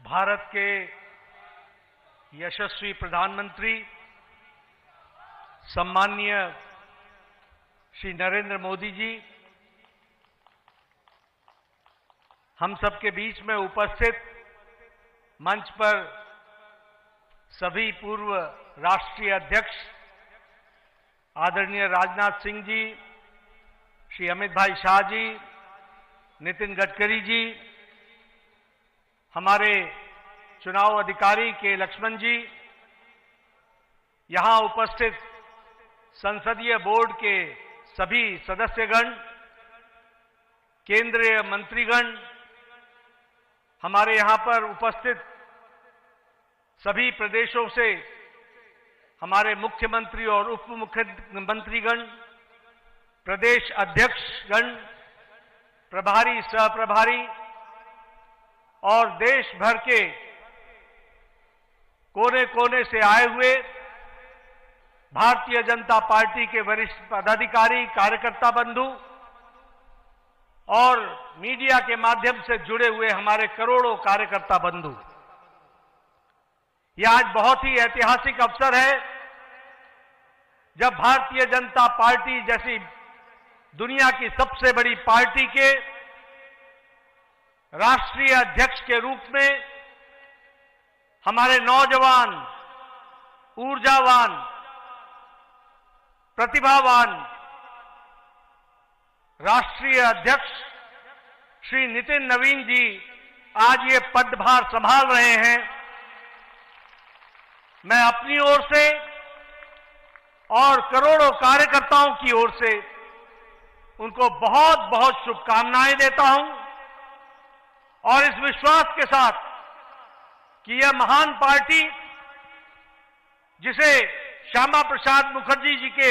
भारत के यशस्वी प्रधानमंत्री सम्माननीय श्री नरेंद्र मोदी जी, हम सबके बीच में उपस्थित मंच पर सभी पूर्व राष्ट्रीय अध्यक्ष आदरणीय राजनाथ सिंह जी, श्री अमित भाई शाह जी, नितिन गडकरी जी, हमारे चुनाव अधिकारी के लक्ष्मण जी, यहां उपस्थित संसदीय बोर्ड के सभी सदस्यगण, केंद्रीय मंत्रीगण, हमारे यहां पर उपस्थित सभी प्रदेशों से हमारे मुख्यमंत्री और उप मुख्यमंत्रीगण, प्रदेश अध्यक्षगण, प्रभारी, सहप्रभारी और देश भर के कोने कोने से आए हुए भारतीय जनता पार्टी के वरिष्ठ पदाधिकारी, कार्यकर्ता बंधु और मीडिया के माध्यम से जुड़े हुए हमारे करोड़ों कार्यकर्ता बंधु, यह आज बहुत ही ऐतिहासिक अवसर है जब भारतीय जनता पार्टी जैसी दुनिया की सबसे बड़ी पार्टी के राष्ट्रीय अध्यक्ष के रूप में हमारे नौजवान, ऊर्जावान, प्रतिभावान राष्ट्रीय अध्यक्ष श्री नितिन नवीन जी आज ये पदभार संभाल रहे हैं। मैं अपनी ओर से और करोड़ों कार्यकर्ताओं की ओर से उनको बहुत बहुत शुभकामनाएं देता हूं और इस विश्वास के साथ कि यह महान पार्टी, जिसे श्यामा प्रसाद मुखर्जी जी के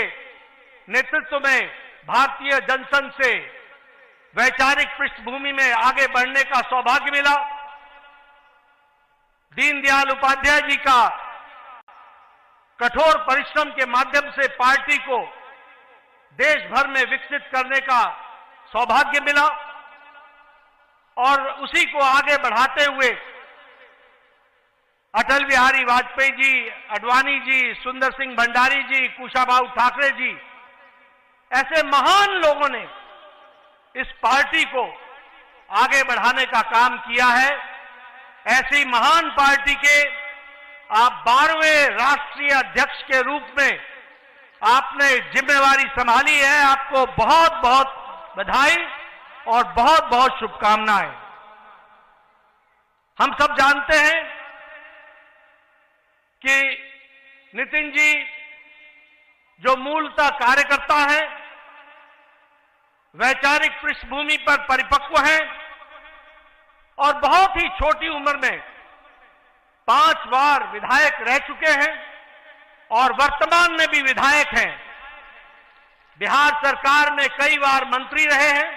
नेतृत्व में भारतीय जनसंघ से वैचारिक पृष्ठभूमि में आगे बढ़ने का सौभाग्य मिला, दीनदयाल उपाध्याय जी का कठोर परिश्रम के माध्यम से पार्टी को देश भर में विकसित करने का सौभाग्य मिला और उसी को आगे बढ़ाते हुए अटल बिहारी वाजपेयी जी, अडवाणी जी, सुंदर सिंह भंडारी जी, कुशाभाऊ ठाकरे जी, ऐसे महान लोगों ने इस पार्टी को आगे बढ़ाने का काम किया है। ऐसी महान पार्टी के आप 12वें राष्ट्रीय अध्यक्ष के रूप में आपने जिम्मेवारी संभाली है। आपको बहुत बहुत बधाई और बहुत बहुत शुभकामनाएं। हम सब जानते हैं कि नितिन जी जो मूलतः कार्यकर्ता हैं, वैचारिक पृष्ठभूमि पर परिपक्व हैं और बहुत ही छोटी उम्र में 5 बार विधायक रह चुके हैं और वर्तमान में भी विधायक हैं। बिहार सरकार में कई बार मंत्री रहे हैं।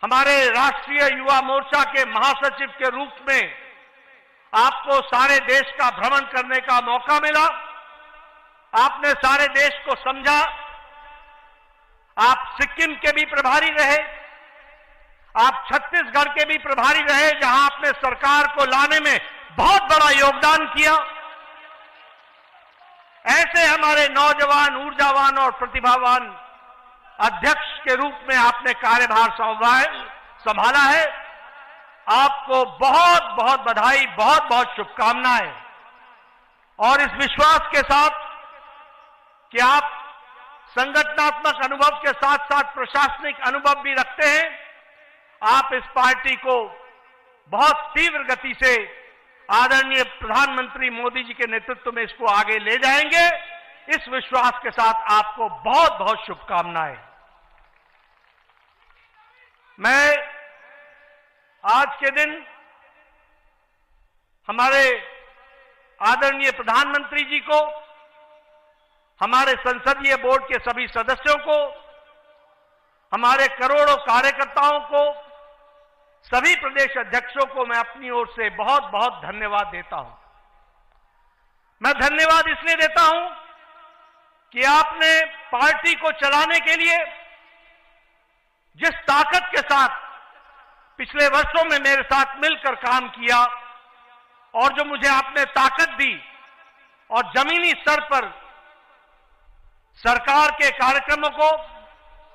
हमारे राष्ट्रीय युवा मोर्चा के महासचिव के रूप में आपको सारे देश का भ्रमण करने का मौका मिला। आपने सारे देश को समझा। आप सिक्किम के भी प्रभारी रहे, आप छत्तीसगढ़ के भी प्रभारी रहे, जहां आपने सरकार को लाने में बहुत बड़ा योगदान किया। ऐसे हमारे नौजवान, ऊर्जावान और प्रतिभावान अध्यक्ष के रूप में आपने कार्यभार संभाला है। आपको बहुत बहुत बधाई, बहुत बहुत शुभकामनाएं। और इस विश्वास के साथ कि आप संगठनात्मक अनुभव के साथ साथ प्रशासनिक अनुभव भी रखते हैं, आप इस पार्टी को बहुत तीव्र गति से आदरणीय प्रधानमंत्री मोदी जी के नेतृत्व में इसको आगे ले जाएंगे। इस विश्वास के साथ आपको बहुत बहुत शुभकामनाएं। मैं आज के दिन हमारे आदरणीय प्रधानमंत्री जी को, हमारे संसदीय बोर्ड के सभी सदस्यों को, हमारे करोड़ों कार्यकर्ताओं को, सभी प्रदेश अध्यक्षों को मैं अपनी ओर से बहुत बहुत धन्यवाद देता हूं। मैं धन्यवाद इसलिए देता हूं कि आपने पार्टी को चलाने के लिए जिस ताकत के साथ पिछले वर्षों में मेरे साथ मिलकर काम किया और जो मुझे आपने ताकत दी और जमीनी स्तर पर सरकार के कार्यक्रमों को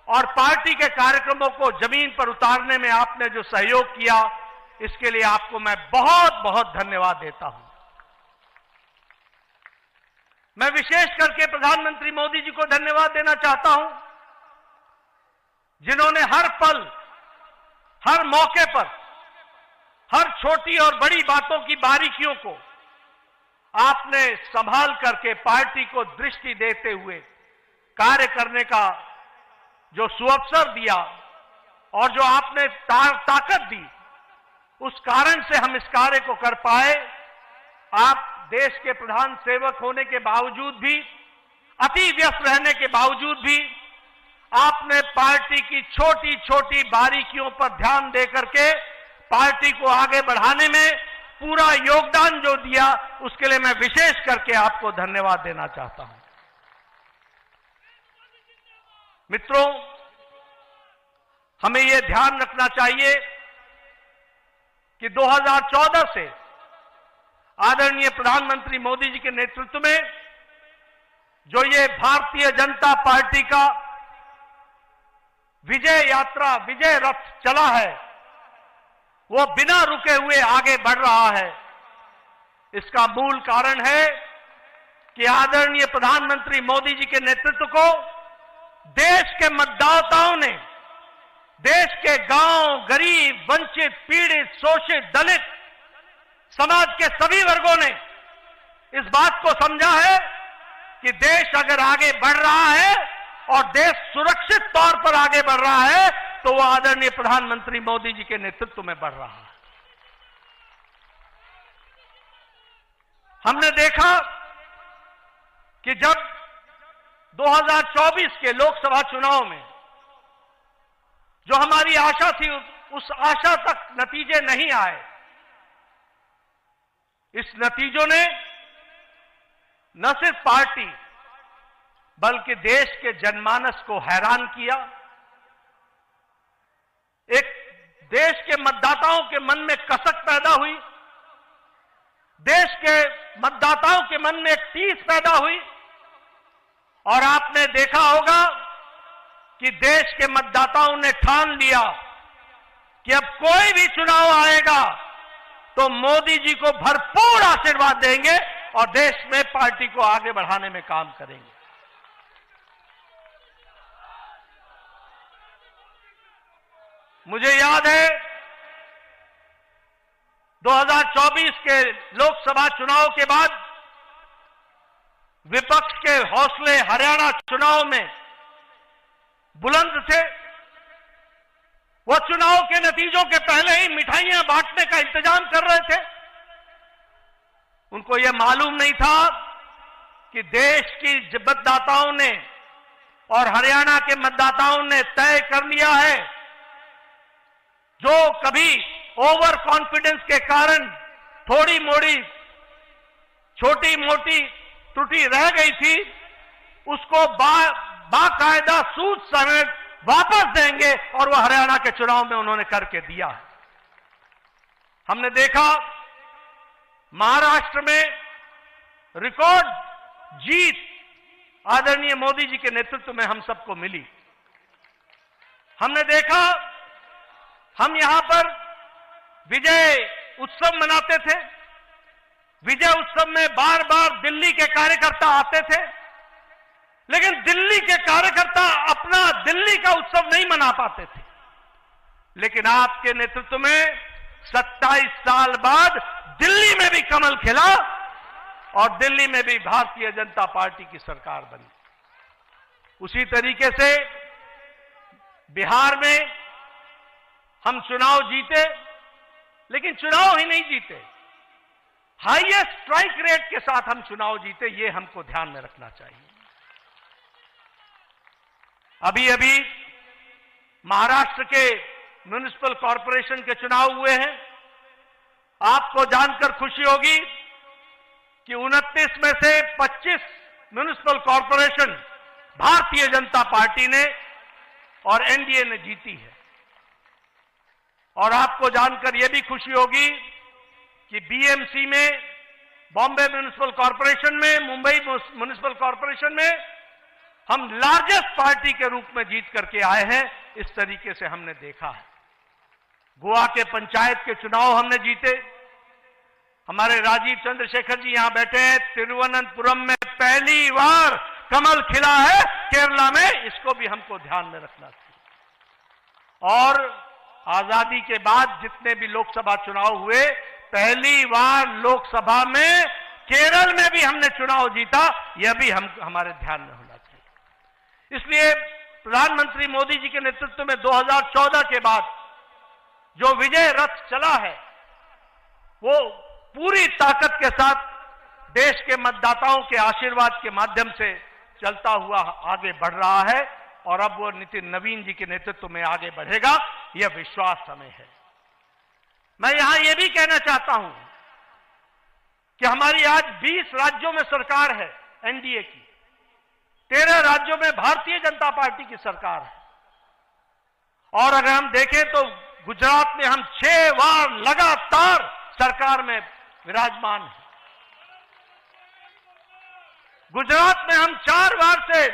और पार्टी के कार्यक्रमों को जमीन पर उतारने में आपने जो सहयोग किया, इसके लिए आपको मैं बहुत बहुत धन्यवाद देता हूं। मैं विशेष करके प्रधानमंत्री मोदी जी को धन्यवाद देना चाहता हूं, जिन्होंने हर पल, हर मौके पर, हर छोटी और बड़ी बातों की बारीकियों को आपने संभाल करके पार्टी को दृष्टि देते हुए कार्य करने का जो सुअवसर दिया और जो आपने ताकत दी, उस कारण से हम इस कार्य को कर पाए। आप देश के प्रधान सेवक होने के बावजूद भी, अति व्यस्त रहने के बावजूद भी, आपने पार्टी की छोटी छोटी बारीकियों पर ध्यान देकर के पार्टी को आगे बढ़ाने में पूरा योगदान जो दिया, उसके लिए मैं विशेष करके आपको धन्यवाद देना चाहता हूं। मित्रों, हमें यह ध्यान रखना चाहिए कि 2014 से आदरणीय प्रधानमंत्री मोदी जी के नेतृत्व में जो ये भारतीय जनता पार्टी का विजय यात्रा, विजय रथ चला है, वो बिना रुके हुए आगे बढ़ रहा है। इसका मूल कारण है कि आदरणीय प्रधानमंत्री मोदी जी के नेतृत्व को देश के मतदाताओं ने, देश के गांव, गरीब, वंचित, पीड़ित, शोषित, दलित समाज के सभी वर्गों ने इस बात को समझा है कि देश अगर आगे बढ़ रहा है और देश सुरक्षित तौर पर आगे बढ़ रहा है, तो वो आदरणीय प्रधानमंत्री मोदी जी के नेतृत्व में बढ़ रहा है। हमने देखा कि जब 2024 के लोकसभा चुनाव में जो हमारी आशा थी, उस आशा तक नतीजे नहीं आए। इस नतीजों ने न सिर्फ पार्टी बल्कि देश के जनमानस को हैरान किया। एक देश के मतदाताओं के मन में कसक पैदा हुई, देश के मतदाताओं के मन में एक टीस पैदा हुई और आपने देखा होगा कि देश के मतदाताओं ने ठान लिया कि अब कोई भी चुनाव आएगा तो मोदी जी को भरपूर आशीर्वाद देंगे और देश में पार्टी को आगे बढ़ाने में काम करेंगे। मुझे याद है 2024 के लोकसभा चुनाव के बाद विपक्ष के हौसले हरियाणा चुनाव में बुलंद थे। वो चुनाव के नतीजों के पहले ही मिठाइयां बांटने का इंतजाम कर रहे थे। उनको यह मालूम नहीं था कि देश की मतदाताओं ने और हरियाणा के मतदाताओं ने तय कर लिया है, जो कभी ओवर कॉन्फिडेंस के कारण थोड़ी मोड़ी छोटी मोटी त्रुटि रह गई थी, उसको बाकायदा सूद समेत वापस देंगे और वह हरियाणा के चुनाव में उन्होंने करके दिया है। हमने देखा महाराष्ट्र में रिकॉर्ड जीत आदरणीय मोदी जी के नेतृत्व में हम सबको मिली। हमने देखा हम यहां पर विजय उत्सव मनाते थे। विजय उत्सव में बार बार दिल्ली के कार्यकर्ता आते थे, लेकिन दिल्ली के कार्यकर्ता अपना दिल्ली का उत्सव नहीं मना पाते थे। लेकिन आपके नेतृत्व में 27 साल बाद दिल्ली में भी कमल खिला और दिल्ली में भी भारतीय जनता पार्टी की सरकार बनी। उसी तरीके से बिहार में हम चुनाव जीते, लेकिन चुनाव ही नहीं जीते, हाईएस्ट स्ट्राइक रेट के साथ हम चुनाव जीते। ये हमको ध्यान में रखना चाहिए। अभी अभी महाराष्ट्र के म्युनिसिपल कॉरपोरेशन के चुनाव हुए हैं। आपको जानकर खुशी होगी कि 29 में से 25 municipal corporation Bharatiya Janata party ने और एनडीए ने जीती है। और आपको जानकर यह भी खुशी होगी कि बीएमसी में, बॉम्बे म्युनिसिपल कॉरपोरेशन में, मुंबई म्युनिसिपल कॉरपोरेशन में हम लार्जेस्ट पार्टी के रूप में जीत करके आए हैं। इस तरीके से हमने देखा है। गोवा के पंचायत के चुनाव हमने जीते। हमारे राजीव चंद्रशेखर जी यहां बैठे हैं। तिरुवनंतपुरम में पहली बार कमल खिला है, केरला में, इसको भी हमको ध्यान में रखना चाहिए। और आजादी के बाद जितने भी लोकसभा चुनाव हुए, पहली बार लोकसभा में केरल में भी हमने चुनाव जीता। यह भी हमारे ध्यान में होना चाहिए। इसलिए प्रधानमंत्री मोदी जी के नेतृत्व में 2014 के बाद जो विजय रथ चला है, वो पूरी ताकत के साथ देश के मतदाताओं के आशीर्वाद के माध्यम से चलता हुआ आगे बढ़ रहा है और अब वो नितिन नवीन जी के नेतृत्व में आगे बढ़ेगा, यह विश्वास हमें है। मैं यहां यह भी कहना चाहता हूं कि हमारी आज 20 राज्यों में सरकार है एनडीए की, 13 राज्यों में भारतीय जनता पार्टी की सरकार है। और अगर हम देखें तो गुजरात में हम 6 बार लगातार सरकार में विराजमान हैं। गुजरात में हम 4 बार से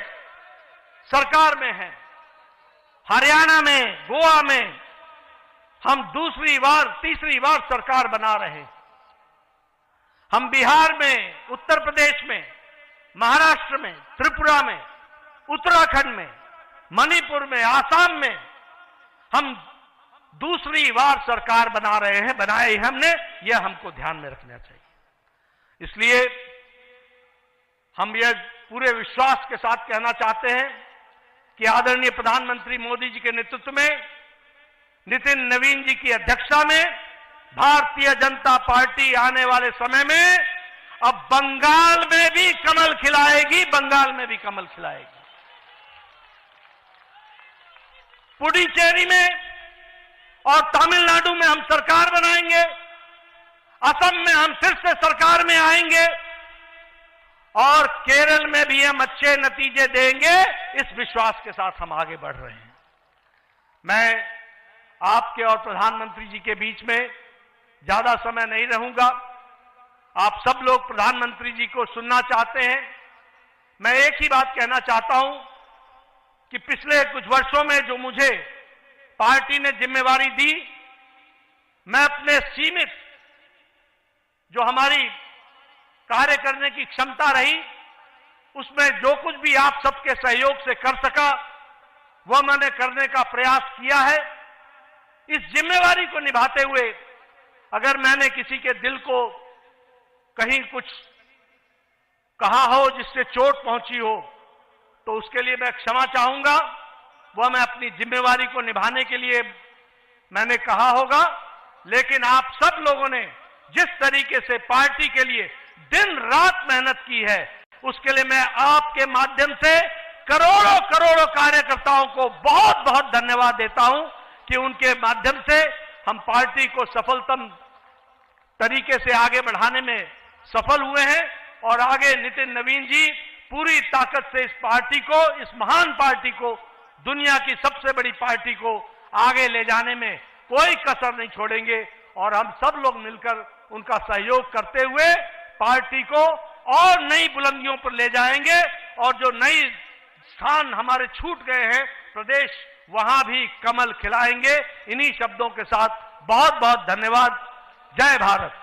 सरकार में हैं। हरियाणा में, गोवा में हम दूसरी बार, तीसरी बार सरकार बना रहे हैं। हम बिहार में, उत्तर प्रदेश में, महाराष्ट्र में, त्रिपुरा में, उत्तराखंड में, मणिपुर में, आसाम में हम दूसरी बार सरकार बना रहे हैं, बनाई हमने। यह हमको ध्यान में रखना चाहिए। इसलिए हम यह पूरे विश्वास के साथ कहना चाहते हैं कि आदरणीय प्रधानमंत्री मोदी जी के नेतृत्व में, नितिन नवीन जी की अध्यक्षता में भारतीय जनता पार्टी आने वाले समय में अब बंगाल में भी कमल खिलाएगी, बंगाल में भी कमल खिलाएगी। पुडुचेरी में और तमिलनाडु में हम सरकार बनाएंगे। असम में हम फिर से सरकार में आएंगे और केरल में भी हम अच्छे नतीजे देंगे। इस विश्वास के साथ हम आगे बढ़ रहे हैं। मैं आपके और प्रधानमंत्री जी के बीच में ज्यादा समय नहीं रहूंगा। आप सब लोग प्रधानमंत्री जी को सुनना चाहते हैं। मैं एक ही बात कहना चाहता हूं कि पिछले कुछ वर्षों में जो मुझे पार्टी ने जिम्मेवारी दी, मैं अपने सीमित जो हमारी कार्य करने की क्षमता रही, उसमें जो कुछ भी आप सबके सहयोग से कर सका, वह मैंने करने का प्रयास किया है। इस जिम्मेवारी को निभाते हुए अगर मैंने किसी के दिल को कहीं कुछ कहा हो जिससे चोट पहुंची हो, तो उसके लिए मैं क्षमा चाहूंगा। वह मैं अपनी जिम्मेवारी को निभाने के लिए मैंने कहा होगा। लेकिन आप सब लोगों ने जिस तरीके से पार्टी के लिए दिन रात मेहनत की है, उसके लिए मैं आपके माध्यम से करोड़ों करोड़ों कार्यकर्ताओं को बहुत बहुत धन्यवाद देता हूं कि उनके माध्यम से हम पार्टी को सफलतम तरीके से आगे बढ़ाने में सफल हुए हैं। और आगे नितिन नवीन जी पूरी ताकत से इस पार्टी को, इस महान पार्टी को, दुनिया की सबसे बड़ी पार्टी को आगे ले जाने में कोई कसर नहीं छोड़ेंगे। और हम सब लोग मिलकर उनका सहयोग करते हुए पार्टी को और नई बुलंदियों पर ले जाएंगे। और जो नई स्थान हमारे छूट गए हैं प्रदेश, वहां भी कमल खिलाएंगे। इन्हीं शब्दों के साथ बहुत बहुत धन्यवाद। जय भारत।